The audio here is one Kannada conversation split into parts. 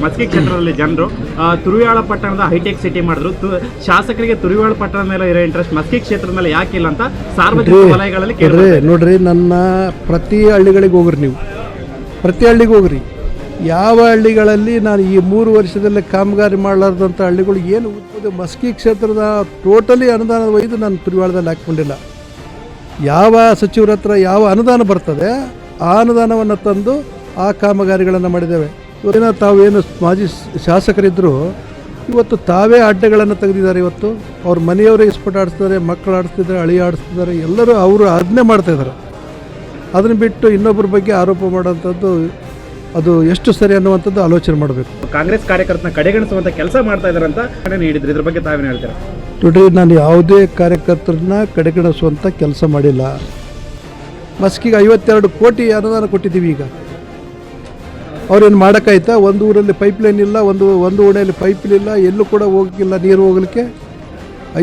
ಮಸ್ಕಿ ಕ್ಷೇತ್ರದಲ್ಲಿ ಜನರು ತುರುವೇಳ ಪಟ್ಟಣದ ಹೈಟೆಕ್ ಸಿಟಿ ಮಾಡಿದ್ರು. ಶಾಸಕರಿಗೆ ತುರುವೇಳ ಪಟ್ಟಣದ ಮೇಲೆ ಇರೋ ಇಂಟ್ರೆಸ್ಟ್ ಮಸ್ಕಿ ಕ್ಷೇತ್ರದ ಮೇಲೆ ಯಾಕಿಲ್ಲ ಅಂತ ಸಾರ್ವಜನಿಕ ವಲಯಗಳಲ್ಲಿ ನೋಡ್ರಿ, ನನ್ನ ಪ್ರತಿ ಹಳ್ಳಿಗಳಿಗೆ ಹೋಗ್ರಿ, ನೀವು ಪ್ರತಿ ಹಳ್ಳಿಗೆ ಹೋಗ್ರಿ. ಯಾವ ಹಳ್ಳಿಗಳಲ್ಲಿ ನಾನು ಈ 3 ವರ್ಷದಲ್ಲಿ ಕಾಮಗಾರಿ ಮಾಡಲಾರ್ದಂಥ ಹಳ್ಳಿಗಳು ಏನು ಮಸ್ಕಿ ಕ್ಷೇತ್ರದ ಟೋಟಲಿ ಅನುದಾನ ಒಯ್ದು ನಾನು ತುರುವೇಳದಲ್ಲಿ ಹಾಕ್ಕೊಂಡಿಲ್ಲ. ಯಾವ ಸಚಿವರ ಹತ್ರ ಯಾವ ಅನುದಾನ ಬರ್ತದೆ ಆ ಅನುದಾನವನ್ನು ತಂದು ಆ ಕಾಮಗಾರಿಗಳನ್ನು ಮಾಡಿದ್ದೇವೆ. ಇವತ್ತಿನ ತಾವೇನು ಮಾಜಿ ಶಾಸಕರಿದ್ದರು ಇವತ್ತು ತಾವೇ ಅಡ್ಡೆಗಳನ್ನು ತೆಗೆದಿದ್ದಾರೆ. ಇವತ್ತು ಅವ್ರ ಮನೆಯವರೇ ಇಸ್ಪಟ್ ಆಡಿಸ್ತಿದ್ದಾರೆ, ಮಕ್ಕಳು ಆಡಿಸ್ತಿದ್ದಾರೆ, ಅಳಿ ಆಡಿಸ್ತಿದ್ದಾರೆ, ಎಲ್ಲರೂ ಅವರು ಅದನ್ನೇ ಮಾಡ್ತಾಯಿದ್ದಾರೆ. ಅದನ್ನು ಬಿಟ್ಟು ಇನ್ನೊಬ್ಬರ ಬಗ್ಗೆ ಆರೋಪ ಮಾಡೋಂಥದ್ದು ಅದು ಎಷ್ಟು ಸರಿ ಅನ್ನುವಂಥದ್ದು ಆಲೋಚನೆ ಮಾಡಬೇಕು. ಕಾಂಗ್ರೆಸ್ ಕಾರ್ಯಕರ್ತನ ಕಡೆಗಣಿಸುವಂಥ ಕೆಲಸ ಮಾಡ್ತಾ ಇದ್ದಾರೆ ಅಂತ ನೀಡಿದ್ರು. ಇದ್ರ ಬಗ್ಗೆ ತಾವೇನು ಹೇಳ್ತೀರಾ? ನೋಡ್ರಿ, ನಾನು ಯಾವುದೇ ಕಾರ್ಯಕರ್ತರನ್ನ ಕಡೆಗಣಿಸುವಂಥ ಕೆಲಸ ಮಾಡಿಲ್ಲ. ಮಸ್ಕಿಗೆ 52 ಕೋಟಿ ಅನುದಾನ ಕೊಟ್ಟಿದ್ದೀವಿ. ಈಗ ಅವ್ರೇನು ಮಾಡೋಕ್ಕಾಯ್ತಾ? ಒಂದು ಊರಲ್ಲಿ ಪೈಪ್ಲೈನ್ ಇಲ್ಲ, ಒಂದು ಓಣಿಯಲ್ಲಿ ಪೈಪ್ ಇಲ್ಲ, ಎಲ್ಲೂ ಕೂಡ ಹೋಗಿಲ್ಲ ನೀರು ಹೋಗಲಿಕ್ಕೆ.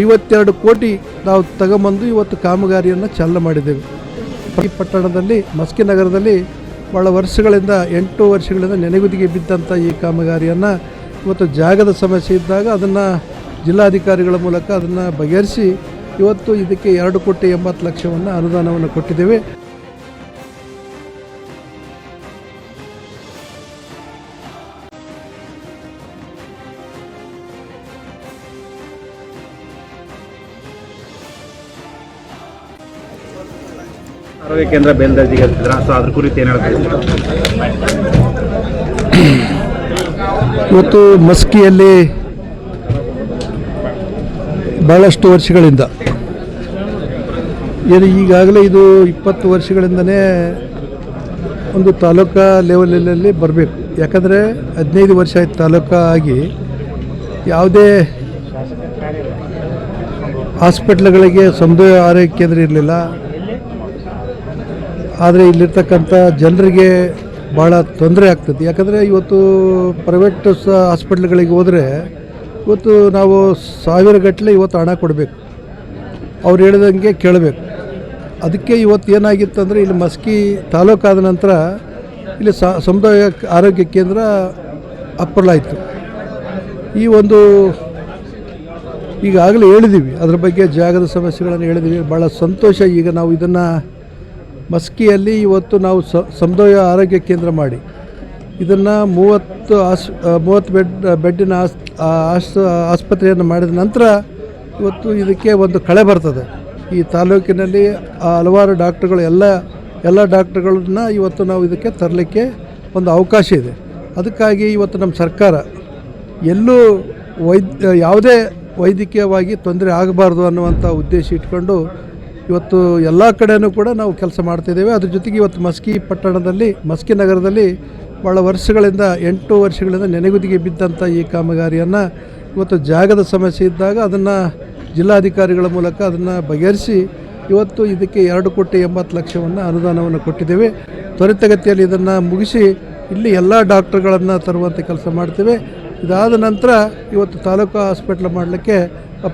52 ಕೋಟಿ ನಾವು ತಗೊಂಬಂದು ಇವತ್ತು ಕಾಮಗಾರಿಯನ್ನು ಚಾಲನೆ ಮಾಡಿದ್ದೇವೆ. ಈ ಪಟ್ಟಣದಲ್ಲಿ ಮಸ್ಕಿ ನಗರದಲ್ಲಿ ಭಾಳ ವರ್ಷಗಳಿಂದ 8 ವರ್ಷಗಳಿಂದ ನೆನೆಗುದಿಗೆ ಬಿದ್ದಂಥ ಈ ಕಾಮಗಾರಿಯನ್ನು ಇವತ್ತು ಜಾಗದ ಸಮಸ್ಯೆ ಇದ್ದಾಗ ಅದನ್ನು ಜಿಲ್ಲಾಧಿಕಾರಿಗಳ ಮೂಲಕ ಅದನ್ನು ಬಗೆಹರಿಸಿ ಇವತ್ತು ಇದಕ್ಕೆ 2,80,00,000 ಅನುದಾನವನ್ನು ಕೊಟ್ಟಿದ್ದೇವೆ. ಆರೋಗ್ಯ ಕೇಂದ್ರ ಬೇಲ್ದರ್ಜಿಗೆ ಅದ್ರ ಕುರಿತು ಏನು ಹೇಳ್ತಾರೆ? ಇವತ್ತು ಮಸ್ಕಿಯಲ್ಲಿ ಭಾಳಷ್ಟು ವರ್ಷಗಳಿಂದ ಈಗಾಗಲೇ ಇದು 20 ವರ್ಷಗಳಿಂದನೇ ಒಂದು ತಾಲೂಕಾ ಲೆವೆಲಲ್ಲಿ ಬರಬೇಕು. ಯಾಕಂದರೆ 15 ವರ್ಷ ಆಯ್ತು ತಾಲೂಕಾ ಆಗಿ ಯಾವುದೇ ಹಾಸ್ಪಿಟ್ಲ್ಗಳಿಗೆ ಸಮುದಾಯ ಆರೋಗ್ಯ ಕೇಂದ್ರ ಇರಲಿಲ್ಲ. ಆದರೆ ಇಲ್ಲಿರ್ತಕ್ಕಂಥ ಜನರಿಗೆ ಭಾಳ ತೊಂದರೆ ಆಗ್ತದೆ. ಯಾಕಂದರೆ ಇವತ್ತು ಪ್ರೈವೇಟ್ ಹಾಸ್ಪಿಟ್ಲ್ಗಳಿಗೆ ಹೋದರೆ ಇವತ್ತು ನಾವು 1000 ಗಟ್ಟಲೆ ಇವತ್ತು ಹಣ ಕೊಡಬೇಕು, ಅವ್ರು ಹೇಳಿದಂಗೆ ಕೇಳಬೇಕು. ಅದಕ್ಕೆ ಇವತ್ತು ಏನಾಗಿತ್ತು ಅಂದರೆ ಇಲ್ಲಿ ಮಸ್ಕಿ ತಾಲೂಕಾದ ನಂತರ ಇಲ್ಲಿ ಸಮುದಾಯ ಆರೋಗ್ಯ ಕೇಂದ್ರ ಅಪ್ಪಲಾಯಿತು. ಈ ಒಂದು ಈಗಾಗಲೇ ಹೇಳಿದ್ದೀವಿ, ಅದ್ರ ಬಗ್ಗೆ ಜಾಗದ ಸಮಸ್ಯೆಗಳನ್ನು ಹೇಳಿದ್ದೀವಿ. ಭಾಳ ಸಂತೋಷ. ಈಗ ನಾವು ಇದನ್ನು ಮಸ್ಕಿಯಲ್ಲಿ ಇವತ್ತು ನಾವು ಸಮುದಾಯ ಆರೋಗ್ಯ ಕೇಂದ್ರ ಮಾಡಿ ಇದನ್ನು 30 ಬೆಡ್ಡಿನ ಆಸ್ಪತ್ರೆಯನ್ನು ಮಾಡಿದ ನಂತರ ಇವತ್ತು ಇದಕ್ಕೆ ಒಂದು ಕಳೆ ಬರ್ತದೆ. ಈ ತಾಲೂಕಿನಲ್ಲಿ ಹಲವಾರು ಡಾಕ್ಟ್ರುಗಳು ಎಲ್ಲ ಡಾಕ್ಟ್ರುಗಳನ್ನ ಇವತ್ತು ನಾವು ಇದಕ್ಕೆ ತರಲಿಕ್ಕೆ ಒಂದು ಅವಕಾಶ ಇದೆ. ಅದಕ್ಕಾಗಿ ಇವತ್ತು ನಮ್ಮ ಸರ್ಕಾರ ಎಲ್ಲೂ ಯಾವುದೇ ವೈದ್ಯಕೀಯವಾಗಿ ತೊಂದರೆ ಆಗಬಾರ್ದು ಅನ್ನುವಂಥ ಉದ್ದೇಶ ಇಟ್ಕೊಂಡು ಇವತ್ತು ಎಲ್ಲ ಕಡೆಯೂ ಕೂಡ ನಾವು ಕೆಲಸ ಮಾಡ್ತಿದ್ದೇವೆ. ಅದ್ರ ಜೊತೆಗೆ ಇವತ್ತು ಮಸ್ಕಿ ಪಟ್ಟಣದಲ್ಲಿ ಮಸ್ಕಿ ನಗರದಲ್ಲಿ ಭಾಳ ವರ್ಷಗಳಿಂದ 8 ವರ್ಷಗಳಿಂದ ನೆನೆಗುದಿಗೆ ಬಿದ್ದಂಥ ಈ ಕಾಮಗಾರಿಯನ್ನು ಇವತ್ತು ಜಾಗದ ಸಮಸ್ಯೆ ಇದ್ದಾಗ ಅದನ್ನು ಜಿಲ್ಲಾಧಿಕಾರಿಗಳ ಮೂಲಕ ಅದನ್ನು ಬಗೆಹರಿಸಿ ಇವತ್ತು ಇದಕ್ಕೆ 2,80,00,000 ಅನುದಾನವನ್ನು ಕೊಟ್ಟಿದ್ದೇವೆ. ತ್ವರಿತಗತಿಯಲ್ಲಿ ಇದನ್ನು ಮುಗಿಸಿ ಇಲ್ಲಿ ಎಲ್ಲ ಡಾಕ್ಟರ್ಗಳನ್ನು ತರುವಂಥ ಕೆಲಸ ಮಾಡ್ತೇವೆ. ಇದಾದ ನಂತರ ಇವತ್ತು ತಾಲೂಕು ಹಾಸ್ಪಿಟ್ಲ್ ಮಾಡಲಿಕ್ಕೆ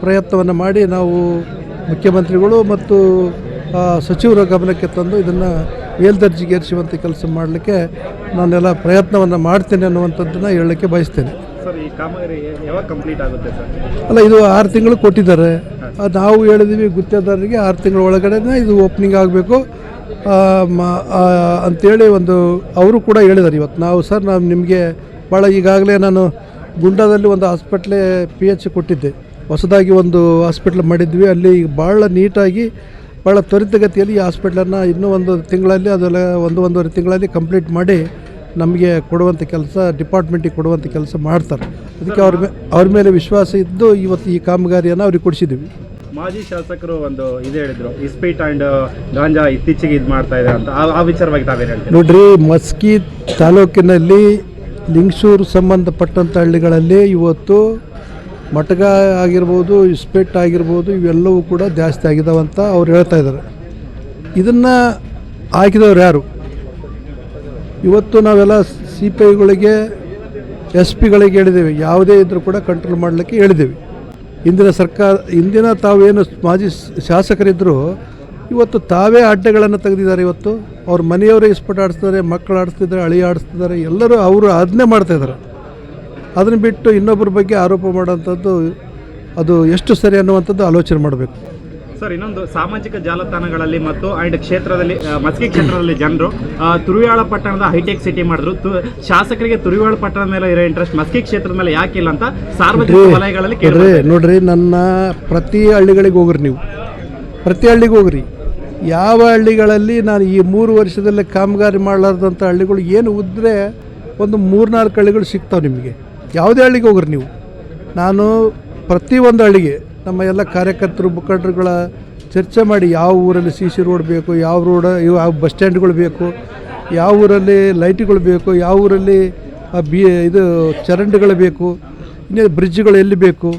ಪ್ರಯತ್ನವನ್ನು ಮಾಡಿ ನಾವು ಮುಖ್ಯಮಂತ್ರಿಗಳು ಮತ್ತು ಸಚಿವರ ಗಮನಕ್ಕೆ ತಂದು ಇದನ್ನು ಮೇಲ್ದರ್ಜೆಗೇರಿಸುವಂಥ ಕೆಲಸ ಮಾಡಲಿಕ್ಕೆ ನಾನೆಲ್ಲ ಪ್ರಯತ್ನವನ್ನು ಮಾಡ್ತೇನೆ ಅನ್ನುವಂಥದ್ದನ್ನು ಹೇಳಲಿಕ್ಕೆ ಬಯಸ್ತೇನೆ. ಸರ್, ಈ ಕಾಮಗಾರಿ ಯಾವಾಗ ಕಂಪ್ಲೀಟ್ ಆಗುತ್ತೆ ಸರ್? ಅಲ್ಲ, ಇದು 6 ತಿಂಗಳು ಕೊಟ್ಟಿದ್ದಾರೆ. ನಾವು ಹೇಳಿದ್ದೀವಿ ಗುತ್ತೇದಾರರಿಗೆ 6 ತಿಂಗಳ ಒಳಗಡೆ ಇದು ಓಪನಿಂಗ್ ಆಗಬೇಕು ಅಂಥೇಳಿ ಅವರು ಕೂಡ ಹೇಳಿದ್ದಾರೆ. ಇವತ್ತು ನಾವು ನಿಮಗೆ ಭಾಳ ಈಗಾಗಲೇ ನಾನು ಗುಂಡಾದಲ್ಲಿ ಒಂದು ಹಾಸ್ಪಿಟ್ಲೆ PH ಕೊಟ್ಟಿದ್ದೆ, ಹೊಸದಾಗಿ ಒಂದು ಹಾಸ್ಪಿಟ್ಲ್ ಮಾಡಿದ್ವಿ. ಅಲ್ಲಿ ಭಾಳ ನೀಟಾಗಿ ಭಾಳ ತ್ವರಿತಗತಿಯಲ್ಲಿ ಈ ಹಾಸ್ಪಿಟ್ಲನ್ನು ಇನ್ನೂ 1 ತಿಂಗಳಲ್ಲಿ ಅದೆಲ್ಲ 1-1.5 ತಿಂಗಳಲ್ಲಿ ಕಂಪ್ಲೀಟ್ ಮಾಡಿ ನಮಗೆ ಕೊಡುವಂಥ ಕೆಲಸ, ಡಿಪಾರ್ಟ್ಮೆಂಟಿಗೆ ಕೊಡುವಂಥ ಕೆಲಸ ಮಾಡ್ತಾರೆ. ಅದಕ್ಕೆ ಅವ್ರ ಮೇಲೆ ವಿಶ್ವಾಸ ಇದ್ದು ಇವತ್ತು ಈ ಕಾಮಗಾರಿಯನ್ನು ಅವ್ರಿಗೆ ಕೊಡಿಸಿದ್ದೀವಿ. ಮಾಜಿ ಶಾಸಕರು ಒಂದು ಇದು ಹೇಳಿದ್ರು, ಇಸ್ಪೀಟ್ ಆ್ಯಂಡ್ ಗಾಂಜಾ ಇತ್ತೀಚೆಗೆ ಇದು ಮಾಡ್ತಾ ಇದೆ ಅಂತ. ಆ ವಿಚಾರವಾಗಿ ತಾವೇನು ಹೇಳ್ತೀವಿ? ನೋಡ್ರಿ, ಮಸ್ಕಿ ತಾಲೂಕಿನಲ್ಲಿ ಲಿಂಗಸೂರು ಸಂಬಂಧಪಟ್ಟಂಥ ಹಳ್ಳಿಗಳಲ್ಲಿ ಇವತ್ತು ಮಟಗ ಆಗಿರ್ಬೋದು, ಇಸ್ಪೇಟ್ ಆಗಿರ್ಬೋದು, ಇವೆಲ್ಲವೂ ಕೂಡ ಜಾಸ್ತಿ ಆಗಿದಾವಂತ ಅವ್ರು ಹೇಳ್ತಾ ಇದ್ದಾರೆ. ಇದನ್ನು ಹಾಕಿದವ್ರು ಯಾರು? ಇವತ್ತು ನಾವೆಲ್ಲ CPIಗಳಿಗೆ SP ಗಳಿಗೆ ಹೇಳಿದ್ದೇವೆ, ಯಾವುದೇ ಇದ್ದರೂ ಕೂಡ ಕಂಟ್ರೋಲ್ ಮಾಡಲಿಕ್ಕೆ ಹೇಳಿದ್ದೇವೆ. ಇಂದಿನ ತಾವೇನು ಮಾಜಿ ಶಾಸಕರಿದ್ದರು ಇವತ್ತು ತಾವೇ ಅಡ್ಡೆಗಳನ್ನು ತೆಗೆದಿದ್ದಾರೆ. ಇವತ್ತು ಅವ್ರ ಮನೆಯವರೇ ಇಸ್ಪಟ್ ಆಡಿಸ್ತಿದ್ದಾರೆ, ಮಕ್ಕಳು ಆಡಿಸ್ತಿದ್ದಾರೆ, ಅಳಿ ಆಡಿಸ್ತಿದ್ದಾರೆ, ಎಲ್ಲರೂ ಅವರು ಅದನ್ನೇ ಮಾಡ್ತಾಯಿದ್ದಾರೆ. ಅದನ್ನು ಬಿಟ್ಟು ಇನ್ನೊಬ್ಬರ ಬಗ್ಗೆ ಆರೋಪ ಮಾಡೋಂಥದ್ದು ಅದು ಎಷ್ಟು ಸರಿ ಅನ್ನುವಂಥದ್ದು ಆಲೋಚನೆ ಮಾಡಬೇಕು. ಸರ್, ಇನ್ನೊಂದು ಸಾಮಾಜಿಕ ಜಾಲತಾಣಗಳಲ್ಲಿ ಮತ್ತು ಅಂಡ್ ಕ್ಷೇತ್ರದಲ್ಲಿ ಮಸ್ಕಿ ಕ್ಷೇತ್ರದಲ್ಲಿ ಜನರು ತುರುವೇಳ ಪಟ್ಟಣದ ಹೈಟೆಕ್ ಸಿಟಿ ಮಾಡಿದ್ರು. ಶಾಸಕರಿಗೆ ತುರುವೇಳ ಪಟ್ಟಣದ ಮೇಲೆ ಇರೋ ಇಂಟ್ರೆಸ್ಟ್ ಮಸ್ಕಿ ಕ್ಷೇತ್ರದ ಮೇಲೆ ಯಾಕಿಲ್ಲ ಅಂತ ಸಾರ್ವಜನಿಕ ವಲಯಗಳಲ್ಲಿ ನೋಡ್ರಿ, ನನ್ನ ಪ್ರತಿ ಹಳ್ಳಿಗಳಿಗೆ ಹೋಗ್ರಿ, ನೀವು ಪ್ರತಿ ಹಳ್ಳಿಗೆ ಹೋಗ್ರಿ. ಯಾವ ಹಳ್ಳಿಗಳಲ್ಲಿ ನಾನು ಈ 3 ವರ್ಷದಲ್ಲಿ ಕಾಮಗಾರಿ ಮಾಡಲಾರ್ದಂಥ ಹಳ್ಳಿಗಳು ಏನು ಉದ್ದರೆ ಒಂದು 3-4 ಹಳ್ಳಿಗಳು ಸಿಗ್ತಾವೆ ನಿಮಗೆ. ಯಾವುದೇ ಹಳ್ಳಿಗೆ ಹೋಗ್ರಿ ನೀವು. ನಾನು ಪ್ರತಿಯೊಂದು ಹಳ್ಳಿಗೆ ನಮ್ಮ ಎಲ್ಲ ಕಾರ್ಯಕರ್ತರು ಮುಖಂಡರುಗಳ ಚರ್ಚೆ ಮಾಡಿ ಯಾವ ಊರಲ್ಲಿ CC ರೋಡ್ ಬೇಕು, ಯಾವ ಬಸ್ ಸ್ಟ್ಯಾಂಡ್ಗಳು ಬೇಕು, ಯಾವ ಊರಲ್ಲಿ ಲೈಟ್ಗಳು ಬೇಕು, ಯಾವ ಊರಲ್ಲಿ ಇದು ಚರಂಡಿಗಳು ಬೇಕು, ಇನ್ನೇ ಬ್ರಿಡ್ಜ್ಗಳು ಎಲ್ಲಿ ಬೇಕು,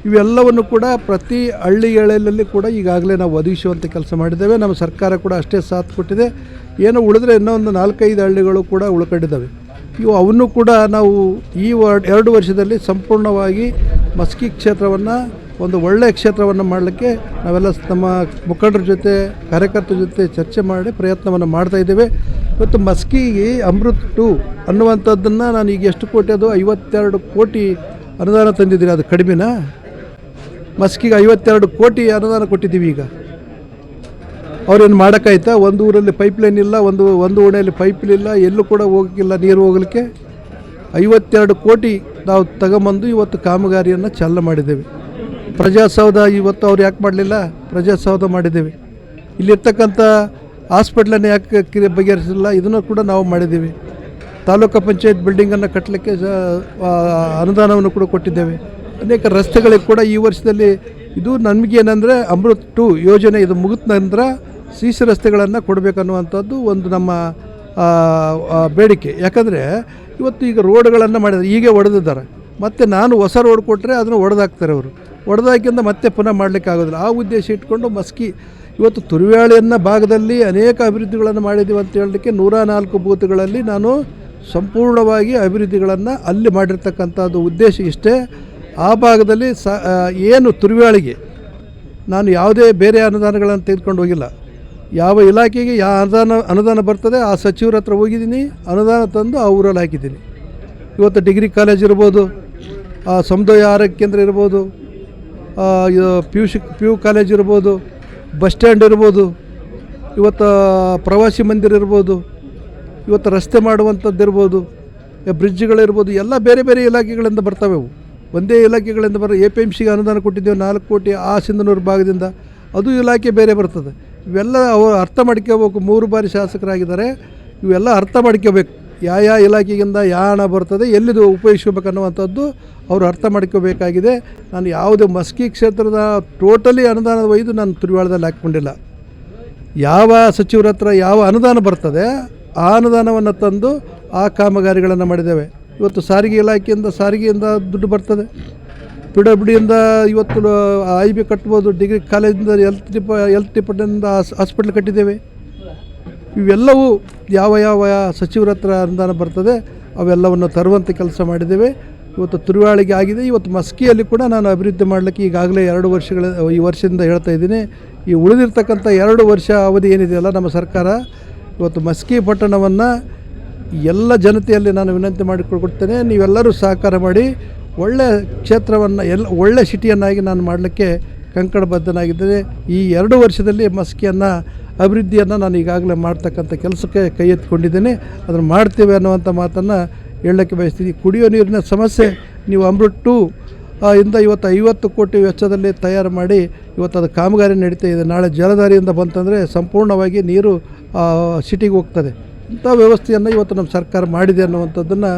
ಇವೆಲ್ಲವನ್ನು ಕೂಡ ಪ್ರತಿ ಹಳ್ಳಿಗಳಲ್ಲಿ ಕೂಡ ಈಗಾಗಲೇ ನಾವು ಒದಗಿಸುವಂಥ ಕೆಲಸ ಮಾಡಿದ್ದೇವೆ. ನಮ್ಮ ಸರ್ಕಾರ ಕೂಡ ಅಷ್ಟೇ ಸಾಥ್ ಕೊಟ್ಟಿದೆ. ಏನೋ ಉಳಿದ್ರೆ ಇನ್ನೂ ಒಂದು 4-5 ಹಳ್ಳಿಗಳು ಕೂಡ ಉಳ್ಕೊಂಡಿದ್ದಾವೆ. ಅವನ್ನು ಕೂಡ ನಾವು ಈ 2 ವರ್ಷದಲ್ಲಿ ಸಂಪೂರ್ಣವಾಗಿ ಮಸ್ಕಿ ಕ್ಷೇತ್ರವನ್ನು ಒಂದು ಒಳ್ಳೆಯ ಕ್ಷೇತ್ರವನ್ನು ಮಾಡಲಿಕ್ಕೆ ನಾವೆಲ್ಲ ನಮ್ಮ ಮುಖಂಡರ ಜೊತೆ ಕಾರ್ಯಕರ್ತರ ಜೊತೆ ಚರ್ಚೆ ಮಾಡಿ ಪ್ರಯತ್ನವನ್ನು ಮಾಡ್ತಾಯಿದ್ದೇವೆ. ಇವತ್ತು ಮಸ್ಕಿಗೆ ಅಮೃತ್ 2 ಅನ್ನುವಂಥದ್ದನ್ನು ನಾನು ಈಗ ಎಷ್ಟು ಕೋಟಿ, ಅದು 52 ಕೋಟಿ ಅನುದಾನ ತಂದಿದ್ದೀನಿ. ಅದು ಕಡಿಮೆನಾ? ಮಸ್ಕಿಗೆ 52 ಕೋಟಿ ಅನುದಾನ ಕೊಟ್ಟಿದ್ದೀವಿ. ಈಗ ಅವ್ರೇನು ಮಾಡೋಕ್ಕಾಯ್ತಾ? ಒಂದು ಊರಲ್ಲಿ ಪೈಪ್ಲೈನ್ ಇಲ್ಲ, ಒಂದು ಓಣಿಯಲ್ಲಿ ಪೈಪ್ಲಿಲ್ಲ, ಎಲ್ಲೂ ಕೂಡ ಹೋಗೋಕ್ಕಿಲ್ಲ ನೀರು ಹೋಗಲಿಕ್ಕೆ. 52 ಕೋಟಿ ನಾವು ತಗೊಂಬಂದು ಇವತ್ತು ಕಾಮಗಾರಿಯನ್ನು ಚಾಲನೆ ಮಾಡಿದ್ದೇವೆ. ಪ್ರಜಾಸೌಧ ಇವತ್ತು ಅವ್ರು ಯಾಕೆ ಮಾಡಲಿಲ್ಲ? ಪ್ರಜಾಸೌಧ ಮಾಡಿದ್ದೇವೆ. ಇಲ್ಲಿರ್ತಕ್ಕಂಥ ಹಾಸ್ಪಿಟ್ಲನ್ನು ಯಾಕೆ ಬಗೆಹರಿಸಿಲ್ಲ? ಇದನ್ನು ಕೂಡ ನಾವು ಮಾಡಿದ್ದೀವಿ. ತಾಲೂಕು ಪಂಚಾಯತ್ ಬಿಲ್ಡಿಂಗನ್ನು ಕಟ್ಟಲಿಕ್ಕೆ ಅನುದಾನವನ್ನು ಕೂಡ ಕೊಟ್ಟಿದ್ದೇವೆ. ಅನೇಕ ರಸ್ತೆಗಳಿಗೆ ಕೂಡ ಈ ವರ್ಷದಲ್ಲಿ ಇದು ನಮಗೇನೆಂದರೆ ಅಮೃತ್ 2 ಯೋಜನೆ ಇದು ಮುಗಿದ ನಂತರ CC ರಸ್ತೆಗಳನ್ನು ಕೊಡಬೇಕನ್ನುವಂಥದ್ದು ಒಂದು ನಮ್ಮ ಬೇಡಿಕೆ. ಯಾಕಂದರೆ ಇವತ್ತು ಈಗ ರೋಡ್ಗಳನ್ನು ಮಾಡಿದ್ದಾರೆ, ಹೀಗೆ ಹೊಡೆದಿದ್ದಾರೆ. ಮತ್ತು ನಾನು ಹೊಸ ರೋಡ್ ಕೊಟ್ಟರೆ ಅದನ್ನು ಹೊಡೆದಾಕ್ತಾರೆ ಅವರು. ಹೊಡೆದಾಕಿಂದ ಮತ್ತೆ ಪುನಃ ಮಾಡಲಿಕ್ಕೆ ಆಗೋದಿಲ್ಲ. ಆ ಉದ್ದೇಶ ಇಟ್ಕೊಂಡು ಮಸ್ಕಿ ಇವತ್ತು ತುರುವೇಳಿಯನ್ನ ಭಾಗದಲ್ಲಿ ಅನೇಕ ಅಭಿವೃದ್ಧಿಗಳನ್ನು ಮಾಡಿದ್ದೀವಿ ಅಂತ ಹೇಳಲಿಕ್ಕೆ 104 ಬೂತ್ಗಳಲ್ಲಿ ನಾನು ಸಂಪೂರ್ಣವಾಗಿ ಅಭಿವೃದ್ಧಿಗಳನ್ನು ಅಲ್ಲಿ ಮಾಡಿರ್ತಕ್ಕಂಥದ್ದು ಉದ್ದೇಶ ಇಷ್ಟೇ. ಆ ಭಾಗದಲ್ಲಿ ಏನು ತುರುವೇಳಿಗೆ ನಾನು ಯಾವುದೇ ಬೇರೆ ಅನುದಾನಗಳನ್ನು ತೆಗೆದುಕೊಂಡು ಹೋಗಿಲ್ಲ. ಯಾವ ಇಲಾಖೆಗೆ ಯಾವ ಅನುದಾನ ಬರ್ತದೆ ಆ ಸಚಿವರ ಹತ್ರ ಹೋಗಿದ್ದೀನಿ, ಅನುದಾನ ತಂದು ಆ ಊರಲ್ಲಿ ಹಾಕಿದ್ದೀನಿ. ಇವತ್ತು ಡಿಗ್ರಿ ಕಾಲೇಜ್ ಇರ್ಬೋದು, ಸಮುದಾಯ ಆರೋಗ್ಯ ಕೇಂದ್ರ ಇರ್ಬೋದು, PU ಕಾಲೇಜ್ ಇರ್ಬೋದು, ಬಸ್ ಸ್ಟ್ಯಾಂಡ್ ಇರ್ಬೋದು, ಇವತ್ತು ಪ್ರವಾಸಿ ಮಂದಿರ ಇರ್ಬೋದು, ಇವತ್ತು ರಸ್ತೆ ಮಾಡುವಂಥದ್ದು ಇರ್ಬೋದು, ಬ್ರಿಡ್ಜ್ಗಳಿರ್ಬೋದು, ಎಲ್ಲ ಬೇರೆ ಬೇರೆ ಇಲಾಖೆಗಳಿಂದ ಬರ್ತವೆ. ಅವು ಒಂದೇ ಇಲಾಖೆಗಳಿಂದ APMCಗೆ ಅನುದಾನ ಕೊಟ್ಟಿದ್ದೇವೆ 4 ಕೋಟಿ ಆ ಸಿಂಧನೂರು ಭಾಗದಿಂದ. ಅದು ಇಲಾಖೆ ಬೇರೆ ಬರ್ತದೆ. ಇವೆಲ್ಲ ಅವರು ಅರ್ಥ ಮಾಡ್ಕೋಬೇಕು. 3 ಬಾರಿ ಶಾಸಕರಾಗಿದ್ದಾರೆ. ಇವೆಲ್ಲ ಅರ್ಥ ಮಾಡ್ಕೋಬೇಕು. ಯಾವ ಇಲಾಖೆಗಿಂದ ಯಾವ ಹಣ ಬರ್ತದೆ, ಎಲ್ಲಿದು ಉಪಯೋಗಿಸ್ಕೋಬೇಕು ಅನ್ನುವಂಥದ್ದು ಅವರು ಅರ್ಥ ಮಾಡ್ಕೋಬೇಕಾಗಿದೆ. ನಾನು ಯಾವುದೇ ಮಸ್ಕಿ ಕ್ಷೇತ್ರದ ಟೋಟಲಿ ಅನುದಾನ ಒಯ್ದು ನಾನು ತುರುವೇಳದಲ್ಲಿ ಹಾಕ್ಕೊಂಡಿಲ್ಲ. ಯಾವ ಸಚಿವರ ಹತ್ರ ಯಾವ ಅನುದಾನ ಬರ್ತದೆ ಆ ಅನುದಾನವನ್ನು ತಂದು ಆ ಕಾಮಗಾರಿಗಳನ್ನು ಮಾಡಿದ್ದೇವೆ. ಇವತ್ತು ಸಾರಿಗೆ ಸಾರಿಗೆಯಿಂದ ದುಡ್ಡು ಬರ್ತದೆ. PWDಯಿಂದ ಇವತ್ತು IB ಕಟ್ಬೋದು, ಡಿಗ್ರಿ ಕಾಲೇಜಿಂದ ಹೆಲ್ತ್ ಡಿಪಾರ್ಟ್ಮೆಂಟಿಂದ ಹಾಸ್ಪಿಟ್ಲ್ ಕಟ್ಟಿದ್ದೇವೆ. ಇವೆಲ್ಲವೂ ಯಾವ ಸಚಿವರ ಹತ್ರ ಅನುದಾನ ಬರ್ತದೆ ಅವೆಲ್ಲವನ್ನು ತರುವಂಥ ಕೆಲಸ ಮಾಡಿದ್ದೇವೆ. ಇವತ್ತು ತುರುವೇಳಿಗೆ ಆಗಿದೆ. ಇವತ್ತು ಮಸ್ಕಿಯಲ್ಲಿ ಕೂಡ ನಾನು ಅಭಿವೃದ್ಧಿ ಮಾಡಲಿಕ್ಕೆ ಈಗಾಗಲೇ 2 ಈ ವರ್ಷದಿಂದ ಹೇಳ್ತಾ ಇದ್ದೀನಿ. ಈ ಉಳಿದಿರ್ತಕ್ಕಂಥ 2 ವರ್ಷ ಅವಧಿ ಏನಿದೆಯಲ್ಲ ನಮ್ಮ ಸರ್ಕಾರ, ಇವತ್ತು ಮಸ್ಕಿ ಪಟ್ಟಣವನ್ನು ಎಲ್ಲ ಜನತೆಯಲ್ಲಿ ನಾನು ವಿನಂತಿ ಮಾಡಿಕೊಡ್ತೇನೆ. ನೀವೆಲ್ಲರೂ ಸಹಕಾರ ಮಾಡಿ ಒಳ್ಳೆಯ ಕ್ಷೇತ್ರವನ್ನು ಒಳ್ಳೆಯ ಸಿಟಿಯನ್ನಾಗಿ ನಾನು ಮಾಡಲಿಕ್ಕೆ ಕಂಕಣಬದ್ಧನಾಗಿದ್ದೇನೆ. ಈ 2 ವರ್ಷದಲ್ಲಿ ಮಸ್ಕಿಯನ್ನು ಅಭಿವೃದ್ಧಿಯನ್ನು ನಾನು ಈಗಾಗಲೇ ಮಾಡ್ತಕ್ಕಂಥ ಕೆಲಸಕ್ಕೆ ಕೈ ಎತ್ತಿಕೊಂಡಿದ್ದೇನೆ. ಅದನ್ನು ಮಾಡ್ತೇವೆ ಅನ್ನುವಂಥ ಮಾತನ್ನು ಹೇಳಲಿಕ್ಕೆ ಬಯಸ್ತೀನಿ. ಕುಡಿಯೋ ನೀರಿನ ಸಮಸ್ಯೆ ನೀವು ಅಮೃತ್ 2 ಇಂದ ಇವತ್ತು 50 ಕೋಟಿ ವೆಚ್ಚದಲ್ಲಿ ತಯಾರು ಮಾಡಿ ಇವತ್ತು ಅದು ಕಾಮಗಾರಿ ನಡೀತಾ ಇದೆ. ನಾಳೆ ಜಲಧಾರಿಯಿಂದ ಬಂತಂದರೆ ಸಂಪೂರ್ಣವಾಗಿ ನೀರು ಸಿಟಿಗೆ ಹೋಗ್ತದೆ. ಇಂಥ ವ್ಯವಸ್ಥೆಯನ್ನು ಇವತ್ತು ನಮ್ಮ ಸರ್ಕಾರ ಮಾಡಿದೆ ಅನ್ನುವಂಥದ್ದನ್ನು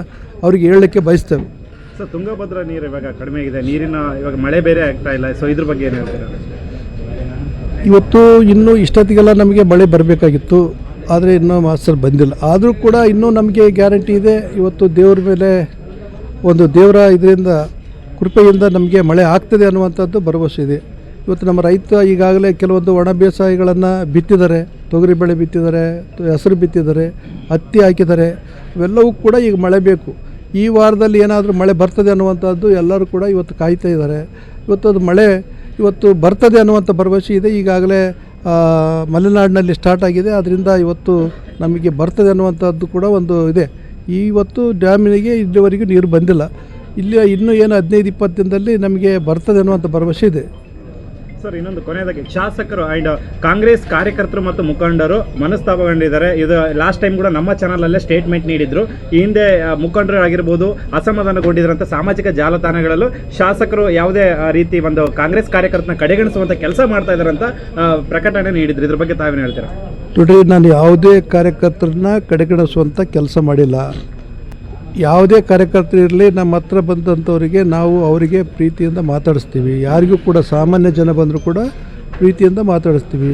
ಅವರಿಗೆ ಹೇಳಲಿಕ್ಕೆ ಬಯಸ್ತೇವೆ. ಸರ್, ತುಂಗಭದ್ರಾ ನೀರು ಇವಾಗ ಕಡಿಮೆ ಆಗಿದೆ, ಇವಾಗ ಮಳೆ ಬೇರೆ ಆಗ್ತಾ ಇಲ್ಲ. ಸೊ ಇದ್ರ ಬಗ್ಗೆ ಏನು ಹೇಳ್ತೀರಾ? ಇವತ್ತು ಇನ್ನೂ ಇಷ್ಟೊತ್ತಿಗೆಲ್ಲ ನಮಗೆ ಮಳೆ ಬರಬೇಕಾಗಿತ್ತು, ಆದರೆ ಇನ್ನೂ ಮಾಸ್ಟರ್ ಬಂದಿಲ್ಲ. ಆದರೂ ಕೂಡ ಇನ್ನೂ ನಮಗೆ ಗ್ಯಾರಂಟಿ ಇದೆ. ಇವತ್ತು ದೇವ್ರ ಮೇಲೆ ಒಂದು ದೇವರ ಇದರಿಂದ ಕೃಪೆಯಿಂದ ನಮಗೆ ಮಳೆ ಆಗ್ತದೆ ಅನ್ನುವಂಥದ್ದು ಭರವಸೆ ಇದೆ. ಇವತ್ತು ನಮ್ಮ ರೈತ ಈಗಾಗಲೇ ಕೆಲವೊಂದು ಒಣ ಬೇಸಾಯಗಳನ್ನು ಬಿತ್ತಿದ್ದಾರೆ. ತೊಗರಿ ಬೆಳೆ ಬಿತ್ತಿದ್ದಾರೆ, ಹೆಸರು ಬಿತ್ತಿದ್ದಾರೆ, ಹತ್ತಿ ಹಾಕಿದ್ದಾರೆ. ಇವೆಲ್ಲವೂ ಕೂಡ ಈಗ ಮಳೆ ಬೇಕು. ಈ ವಾರದಲ್ಲಿ ಏನಾದರೂ ಮಳೆ ಬರ್ತದೆ ಅನ್ನುವಂಥದ್ದು ಎಲ್ಲರೂ ಕೂಡ ಇವತ್ತು ಕಾಯ್ತಾ ಇದ್ದಾರೆ. ಇವತ್ತು ಅದು ಮಳೆ ಇವತ್ತು ಬರ್ತದೆ ಅನ್ನುವಂಥ ಭರವಸೆ ಇದೆ. ಈಗಾಗಲೇ ಮಲೆನಾಡಿನಲ್ಲಿ ಸ್ಟಾರ್ಟ್ ಆಗಿದೆ. ಅದರಿಂದ ಇವತ್ತು ನಮಗೆ ಬರ್ತದೆ ಅನ್ನುವಂಥದ್ದು ಕೂಡ ಒಂದು ಇದೆ. ಇವತ್ತು ಡ್ಯಾಮಿನಿಗೆ ಇಲ್ಲಿವರೆಗೂ ನೀರು ಬಂದಿಲ್ಲ. ಇಲ್ಲಿ ಇನ್ನೂ ಏನು 15-20 ದಿನದಲ್ಲಿ ನಮಗೆ ಬರ್ತದೆ ಅನ್ನುವಂಥ ಭರವಸೆ ಇದೆ. ಸರ್, ಇನ್ನೊಂದು ಕೊನೆಯದಾಗಿ ಶಾಸಕರು ಆ್ಯಂಡ್ ಕಾಂಗ್ರೆಸ್ ಕಾರ್ಯಕರ್ತರು ಮತ್ತು ಮುಖಂಡರು ಮನಸ್ತಾಪಗೊಂಡಿದ್ದಾರೆ. ಇದು ಲಾಸ್ಟ್ ಟೈಮ್ ಕೂಡ ನಮ್ಮ ಚಾನಲಲ್ಲೇ ಸ್ಟೇಟ್ಮೆಂಟ್ ನೀಡಿದ್ರು. ಈ ಹಿಂದೆ ಮುಖಂಡರು ಆಗಿರ್ಬೋದು ಅಸಮಾಧಾನಗೊಂಡಿದ್ರಂತ ಸಾಮಾಜಿಕ ಜಾಲತಾಣಗಳಲ್ಲೂ ಶಾಸಕರು ಯಾವುದೇ ರೀತಿ ಒಂದು ಕಾಂಗ್ರೆಸ್ ಕಾರ್ಯಕರ್ತನ ಕಡೆಗಣಿಸುವಂಥ ಕೆಲಸ ಮಾಡ್ತಾ ಇದ್ದಾರೆ ಅಂತ ಪ್ರಕಟಣೆ ನೀಡಿದ್ರು. ಇದ್ರ ಬಗ್ಗೆ ತಾವೇನು ಹೇಳ್ತೀರಾ? ನೋಡ್ರಿ, ನಾನು ಯಾವುದೇ ಕಾರ್ಯಕರ್ತರನ್ನ ಕಡೆಗಣಿಸುವಂಥ ಕೆಲಸ ಮಾಡಿಲ್ಲ. ಯಾವುದೇ ಕಾರ್ಯಕರ್ತರು ಇರಲಿ, ನಮ್ಮ ಹತ್ರ ಬಂದಂಥವರಿಗೆ ನಾವು ಅವರಿಗೆ ಪ್ರೀತಿಯಿಂದ ಮಾತಾಡಿಸ್ತೀವಿ. ಯಾರಿಗೂ ಕೂಡ ಸಾಮಾನ್ಯ ಜನ ಬಂದರೂ ಕೂಡ ಪ್ರೀತಿಯಿಂದ ಮಾತಾಡಿಸ್ತೀವಿ.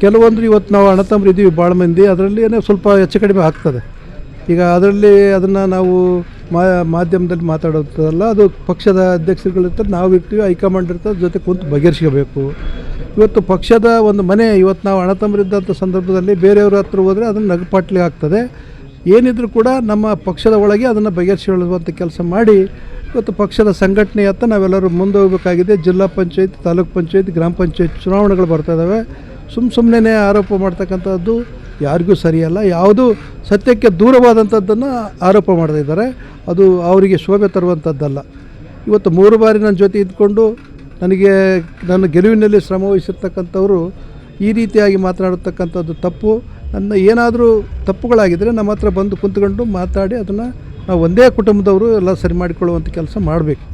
ಕೆಲವೊಂದು ಇವತ್ತು ನಾವು ಅಣ್ಣ ತಮ್ಮರು ಇದ್ದೀವಿ ಭಾಳ ಮಂದಿ, ಅದರಲ್ಲಿ ಏನೋ ಸ್ವಲ್ಪ ಹೆಚ್ಚು ಕಡಿಮೆ ಆಗ್ತದೆ. ಈಗ ಅದರಲ್ಲಿ ಅದನ್ನು ನಾವು ಮಾಧ್ಯಮದಲ್ಲಿ ಮಾತಾಡೋದಲ್ಲ, ಅದು ಪಕ್ಷದ ಅಧ್ಯಕ್ಷರುಗಳಿರ್ತಾರೆ, ನಾವು ಇರ್ತೀವಿ, ಹೈಕಮಾಂಡ್ ಇರ್ತದೆ, ಜೊತೆ ಕುಂತು ಬಗೆಹರಿಸ್ಕೋಬೇಕು. ಇವತ್ತು ಪಕ್ಷದ ಒಂದು ಮನೆ, ಇವತ್ತು ನಾವು ಅಣ್ಣ ತಮ್ಮರಿದ್ದಂಥ ಸಂದರ್ಭದಲ್ಲಿ ಬೇರೆಯವ್ರ ಹತ್ರ ಹೋದರೆ ಅದನ್ನು ನಗಪಾಟ್ಲಿ ಆಗ್ತದೆ. ಏನಿದ್ರೂ ಕೂಡ ನಮ್ಮ ಪಕ್ಷದ ಒಳಗೆ ಅದನ್ನು ಬಗೆಹರಿಸಿಕೊಳ್ಳುವಂಥ ಕೆಲಸ ಮಾಡಿ ಇವತ್ತು ಪಕ್ಷದ ಸಂಘಟನೆಯತ್ತ ನಾವೆಲ್ಲರೂ ಮುಂದೆ ಹೋಗಬೇಕಾಗಿದೆ. ಜಿಲ್ಲಾ ಪಂಚಾಯತ್, ತಾಲೂಕು ಪಂಚಾಯತ್, ಗ್ರಾಮ ಪಂಚಾಯತ್ ಚುನಾವಣೆಗಳು ಬರ್ತಾ ಇದ್ದಾವೆ. ಸುಮ್ಮನೆ ಆರೋಪ ಮಾಡ್ತಕ್ಕಂಥದ್ದು ಯಾರಿಗೂ ಸರಿಯಲ್ಲ. ಯಾವುದೂ ಸತ್ಯಕ್ಕೆ ದೂರವಾದಂಥದ್ದನ್ನು ಆರೋಪ ಮಾಡ್ತಾ ಇದ್ದಾರೆ. ಅದು ಅವರಿಗೆ ಶೋಭೆ ತರುವಂಥದ್ದಲ್ಲ. ಇವತ್ತು 3 ಬಾರಿ ನನ್ನ ಜೊತೆ ಇದ್ಕೊಂಡು ನನಗೆ ನನ್ನ ಗೆಲುವಿನಲ್ಲಿ ಶ್ರಮ ವಹಿಸಿರ್ತಕ್ಕಂಥವರು ಈ ರೀತಿಯಾಗಿ ಮಾತನಾಡತಕ್ಕಂಥದ್ದು ತಪ್ಪು. ನನ್ನ ಏನಾದರೂ ತಪ್ಪುಗಳಾಗಿದ್ದರೆ ನಮ್ಮ ಹತ್ರ ಬಂದು ಕುಂತ್ಕೊಂಡು ಮಾತಾಡಿ ಅದನ್ನು ನಾವು ಒಂದೇ ಕುಟುಂಬದವರು ಎಲ್ಲ ಸರಿ ಮಾಡಿಕೊಳ್ಳುವಂಥ ಕೆಲಸ ಮಾಡಬೇಕು.